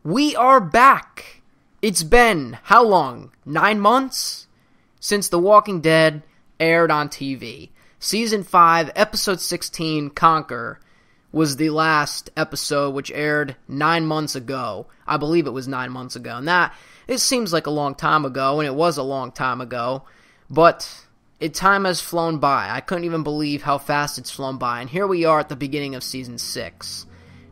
We are back! It's been, how long? 9 months? Since The Walking Dead aired on TV. Season 5, Episode 16, Conquer, was the last episode, which aired 9 months ago. I believe it was 9 months ago. And it seems like a long time ago, and it was a long time ago. But time has flown by. I couldn't even believe how fast it's flown by. And here we are at the beginning of Season 6.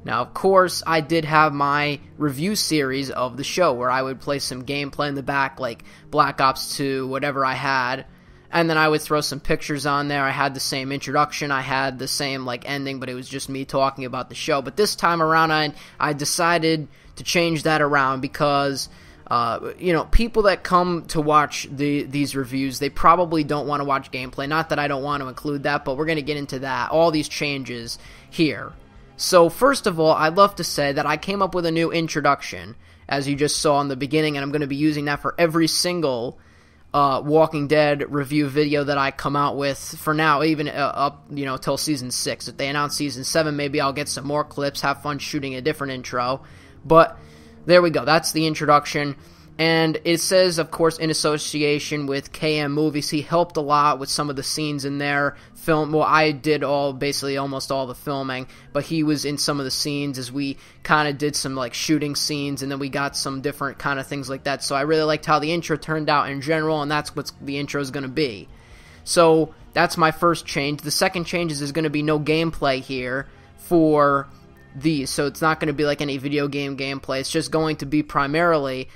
Now, of course, I did have my review series of the show where I would play some gameplay in the back, like Black Ops 2, whatever I had, and then I would throw some pictures on there. I had the same introduction, I had the same, ending, but it was just me talking about the show. But this time around, I decided to change that around because, people that come to watch these reviews, they probably don't want to watch gameplay. Not that I don't want to include that, but we're going to get into that, all these changes here. So, first of all, I'd love to say that I came up with a new introduction, as you just saw in the beginning, and I'm going to be using that for every single Walking Dead review video that I come out with for now, even up, till Season 6. If they announce Season 7, maybe I'll get some more clips, have fun shooting a different intro. But, there we go, that's the introduction. And it says, of course, in association with KM Movies. He helped a lot with some of the scenes in there. Well, I did almost all the filming, but he was in some of the scenes as we kind of did some, shooting scenes, and then we got some different kind of things like that. So I really liked how the intro turned out in general, and that's what the intro is going to be. So that's my first change. The second change is there's going to be no gameplay here for these, so it's not going to be like any video game gameplay. It's just going to be primarily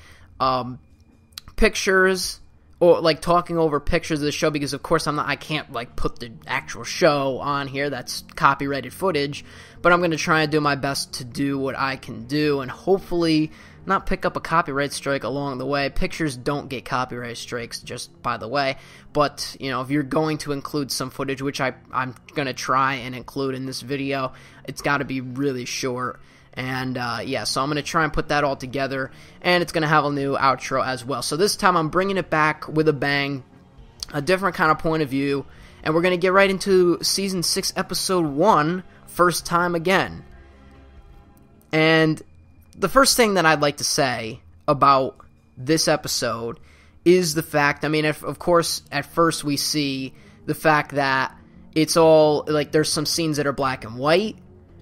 pictures, or talking over pictures of the show, because of course I can't put the actual show on here. That's copyrighted footage, but I'm going to try and do my best to do what I can do and hopefully not pick up a copyright strike along the way. Pictures don't get copyright strikes, just by the way, but if you're going to include some footage, which I'm going to try and include in this video, it's got to be really short. And, so I'm going to try and put that all together, and it's going to have a new outro as well. So this time I'm bringing it back with a bang, a different kind of point of view, and we're going to get right into Season 6, Episode 1, First Time Again. And the first thing that I'd like to say about this episode is the fact, of course, at first we see the fact that it's all, there's some scenes that are black and white.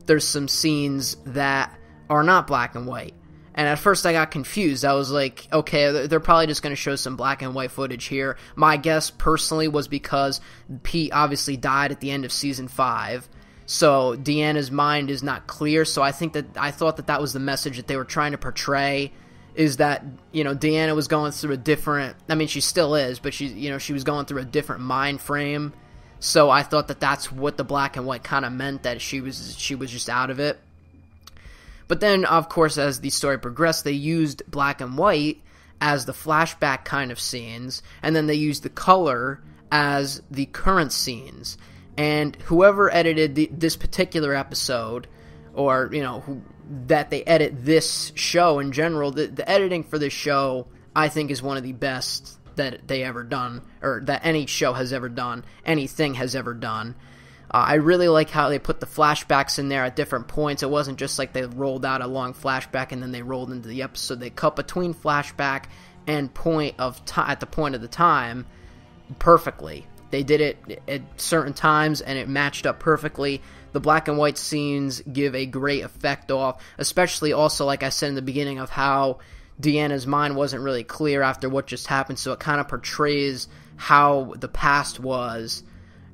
There's some scenes that are not black and white. And at first I got confused. I was like, okay, they're probably just going to show some black and white footage here. My guess, personally, was because Pete obviously died at the end of Season 5. So Deanna's mind is not clear. So I thought that was the message that they were trying to portray, is that, Deanna was going through a different, she still is, but she was going through a different mind frame. So I thought that that's what the black and white kind of meant, that she was just out of it. But then, of course, as the story progressed, they used black and white as the flashback kind of scenes, and then they used the color as the current scenes. And whoever edited this particular episode, or, that they edit this show in general, the editing for this show, I think, is one of the best that they ever done, or that any show has ever done, anything has ever done. I really like how they put the flashbacks in there at different points. It wasn't just like they rolled out a long flashback and then they rolled into the episode. They cut between flashback and at the point of the time perfectly. They did it at certain times and it matched up perfectly. The black and white scenes give a great effect off, especially also, like I said in the beginning, of how Deanna's mind wasn't really clear after what just happened, so it kind of portrays how the past was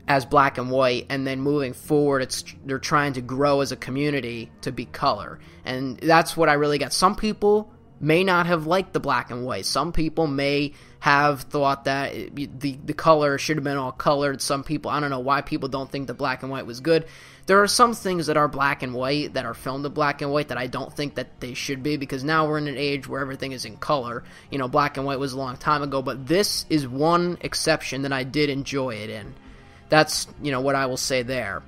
as black and white, and then moving forward, they're trying to grow as a community to be color, and that's what I really got. Some people may not have liked the black and white. Some people may have thought that the color should have been all colored. Some people, I don't know why people don't think the black and white was good. There are some things that are black and white, that are filmed in black and white, that I don't think that they should be, because now we're in an age where everything is in color. Black and white was a long time ago, but this is one exception that I did enjoy it in. That's, what I will say there,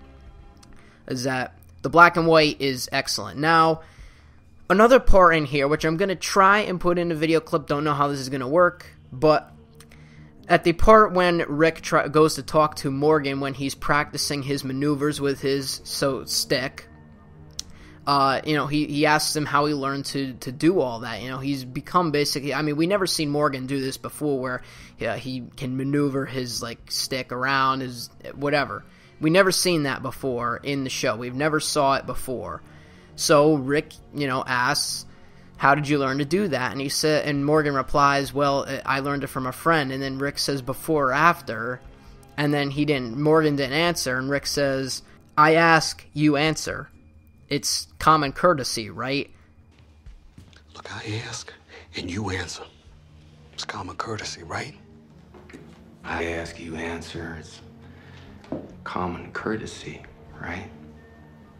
is that the black and white is excellent. Now, another part in here, which I'm going to try and put in a video clip, don't know how this is going to work, but at the part when Rick goes to talk to Morgan when he's practicing his maneuvers with his stick, he asks him how he learned to do all that. He's become basically, I mean, we never seen Morgan do this before where he can maneuver his, like, stick around, his whatever. We never seen that before in the show. We've never saw it before. So Rick, asks, how did you learn to do that? And Morgan replies, well, I learned it from a friend. And then Rick says, before or after? And then Morgan didn't answer, and Rick says, I ask, you answer. It's common courtesy, right? Look, I ask, and you answer. It's common courtesy, right? I ask, you answer. It's common courtesy, right?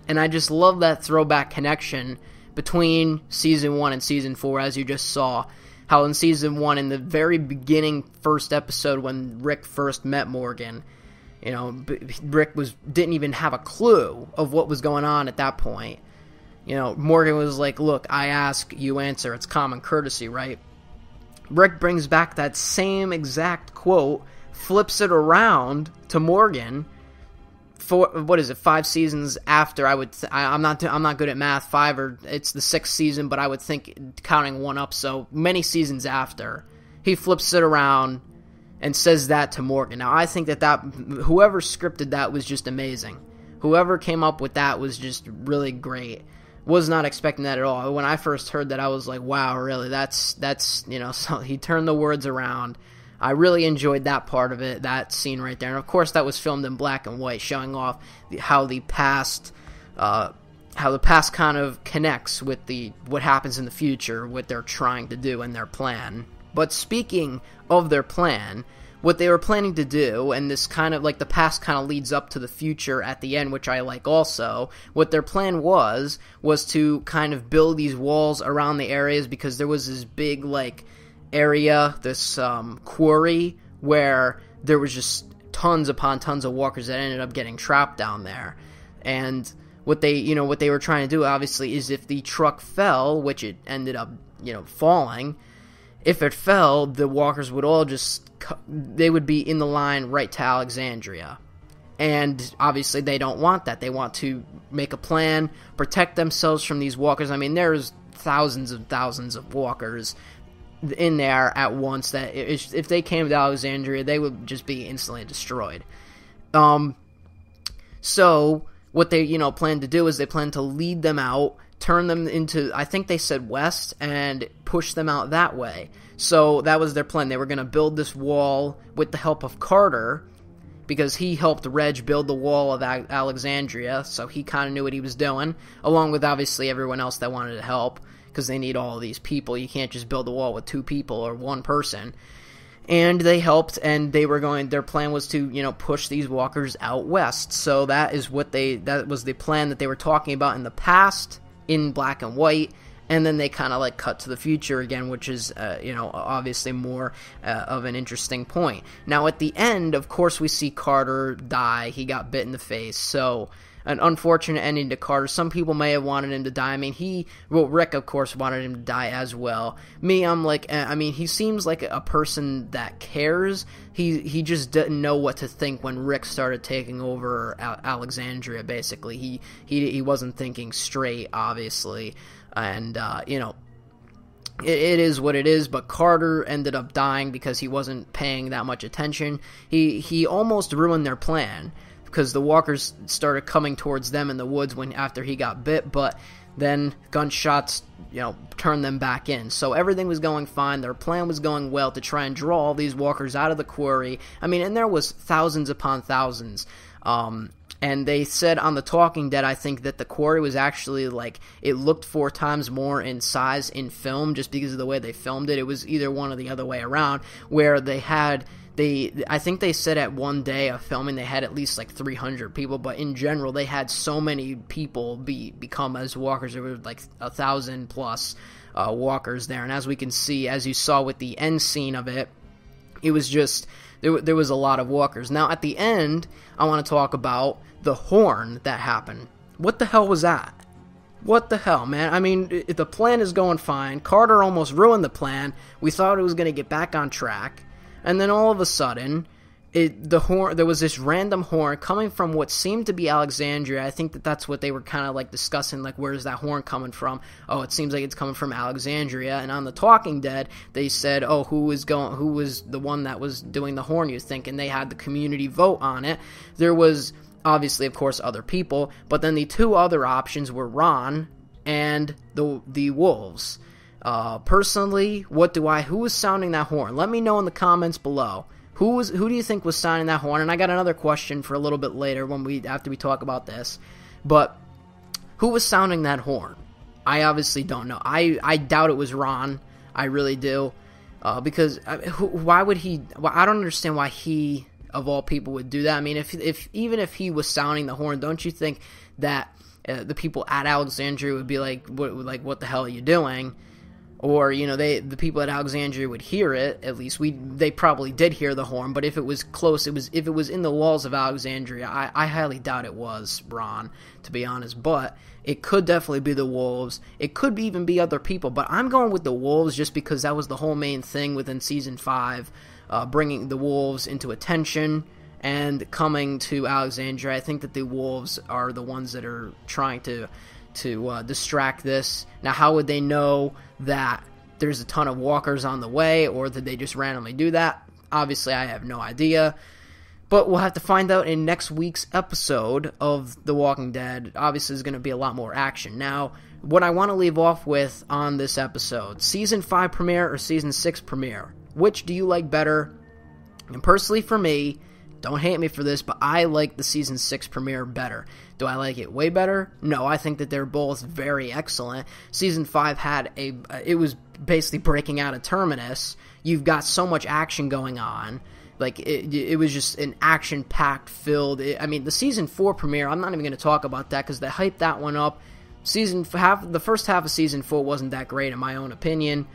And I just love that throwback connection between Season 1 and Season 4, as you just saw. How in Season 1, in the very beginning first episode when Rick first met Morgan, Rick didn't even have a clue of what was going on at that point. Morgan was like, look, I ask, you answer. It's common courtesy, right? Rick brings back that same exact quote, flips it around to Morgan for, 5 seasons after. I'm not good at math. 5 or it's the 6th season, but I would think counting one up, so many seasons after, he flips it around and says that to Morgan. Now, I think that whoever scripted that was just amazing. Whoever came up with that was just really great. Was not expecting that at all. When I first heard that, I was like, wow, really? That's so he turned the words around. I really enjoyed that part of it, that scene right there. And of course, that was filmed in black and white, showing off how the past kind of connects with what happens in the future, what they're trying to do and their plan. But speaking of their plan, what they were planning to do, and this kind of, like, the past kind of leads up to the future at the end, which I like also, what their plan was to kind of build these walls around the areas, because there was this big, like, area, this quarry, where there was just tons upon tons of walkers that ended up getting trapped down there. And what they were trying to do, obviously, is if the truck fell, which it ended up, falling, if it fell, the walkers would all they would be in the line right to Alexandria. And obviously they don't want that. They want to make a plan, protect themselves from these walkers. I mean, there's thousands and thousands of walkers in there at once that if they came to Alexandria, they would just be instantly destroyed. So what they, plan to do is they plan to lead them out, turn them into, I think they said west, and push them out that way. So that was their plan. They were going to build this wall with the help of Carter, because he helped Reg build the wall of Alexandria, so he kind of knew what he was doing, along with obviously everyone else that wanted to help, because they need all of these people. You can't just build a wall with 2 people or 1 person. And they helped, and their plan was to, push these walkers out west. So that was the plan that they were talking about in the past, in black and white, and then they kind of like cut to the future again, which is obviously more of an interesting point. Now at the end, of course, we see Carter die. He got bit in the face, so an unfortunate ending to Carter. Some people may have wanted him to die. I mean, Rick, of course, wanted him to die as well. Me, I'm like, he seems like a person that cares. He just didn't know what to think when Rick started taking over Alexandria, basically. He wasn't thinking straight, obviously. And, it is what it is, but Carter ended up dying because he wasn't paying that much attention. He almost ruined their plan, because the walkers started coming towards them in the woods after he got bit, but then gunshots, turned them back in. So everything was going fine. Their plan was going well to try and draw all these walkers out of the quarry. I mean, and there was thousands upon thousands. And they said on The Talking Dead, I think, that the quarry was actually, like, it looked 4 times more in size in film just because of the way they filmed it. It was either one or the other way around, where I think they said at one day of filming they had at least like 300 people, but in general they had so many people become as walkers. There were like 1,000 plus walkers there, and as we can see, as you saw with the end scene of it, it was just there was a lot of walkers. Now at the end, I want to talk about the horn that happened. What the hell was that? What the hell, man? I mean, the plan is going fine. Carter almost ruined the plan. We thought it was going to get back on track. And then all of a sudden, there was this random horn coming from what seemed to be Alexandria. I think that's what they were kind of like discussing, like, where's that horn coming from? Oh, it seems like it's coming from Alexandria. And on The Talking Dead, they said, oh, who was the one that was doing the horn, you think? And they had the community vote on it. There was obviously, of course, other people, but then the two other options were Ron and the wolves. Personally, who was sounding that horn? Let me know in the comments below. Who do you think was sounding that horn? And I got another question for a little bit later after we talk about this. But who was sounding that horn? I obviously don't know. I doubt it was Ron. I really do. Because why would he? Well, I don't understand why he, of all people, would do that. I mean, even if he was sounding the horn, don't you think that the people at Alexandria would be like, what the hell are you doing? Or, the people at Alexandria would hear it. At least they probably did hear the horn. But if it was close, if it was in the walls of Alexandria, I highly doubt it was Ron, to be honest. But it could definitely be the wolves. It could even be other people. But I'm going with the wolves just because that was the whole main thing within Season 5, bringing the wolves into attention and coming to Alexandria. I think that the wolves are the ones that are trying to distract this. Now, how would they know that there's a ton of walkers on the way, or did they just randomly do that? Obviously, I have no idea, but we'll have to find out in next week's episode of The Walking Dead. Obviously, there's going to be a lot more action. Now, what I want to leave off with on this episode, Season 5 premiere or Season 6 premiere? Which do you like better? And personally, for me, don't hate me for this, but I like the Season 6 premiere better. Do I like it way better? No, I think that they're both very excellent. Season 5 it was basically breaking out of Terminus. You've got so much action going on. Like, it was just an action-packed filled... the Season 4 premiere, I'm not even going to talk about that because they hyped that one up. The first half of Season 4 wasn't that great in my own opinion.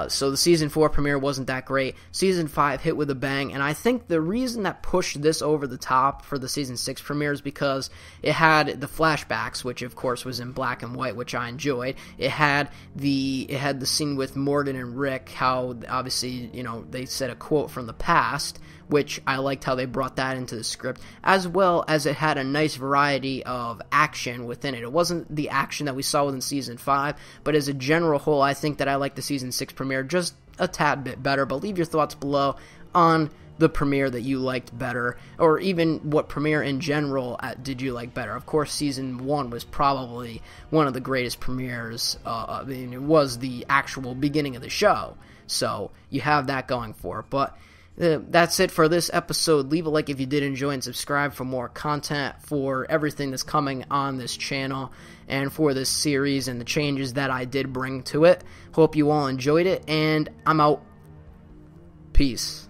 So the Season 4 premiere wasn't that great. Season 5 hit with a bang, and I think the reason that pushed this over the top for the Season 6 premiere is because it had the flashbacks, which of course was in black and white, which I enjoyed. It had the scene with Morgan and Rick, how obviously, they said a quote from the past, which I liked how they brought that into the script, as well as it had a nice variety of action within it. It wasn't the action that we saw within Season 5, but as a general whole, I think that I like the Season 6 premiere just a tad bit better. But leave your thoughts below on the premiere that you liked better, or even what premiere in general did you like better. Of course, Season 1 was probably one of the greatest premieres. It was the actual beginning of the show, so you have that going for it. But that's it for this episode. Leave a like if you did enjoy and subscribe for more content for everything that's coming on this channel and for this series and the changes that I did bring to it. Hope you all enjoyed it, and I'm out. Peace.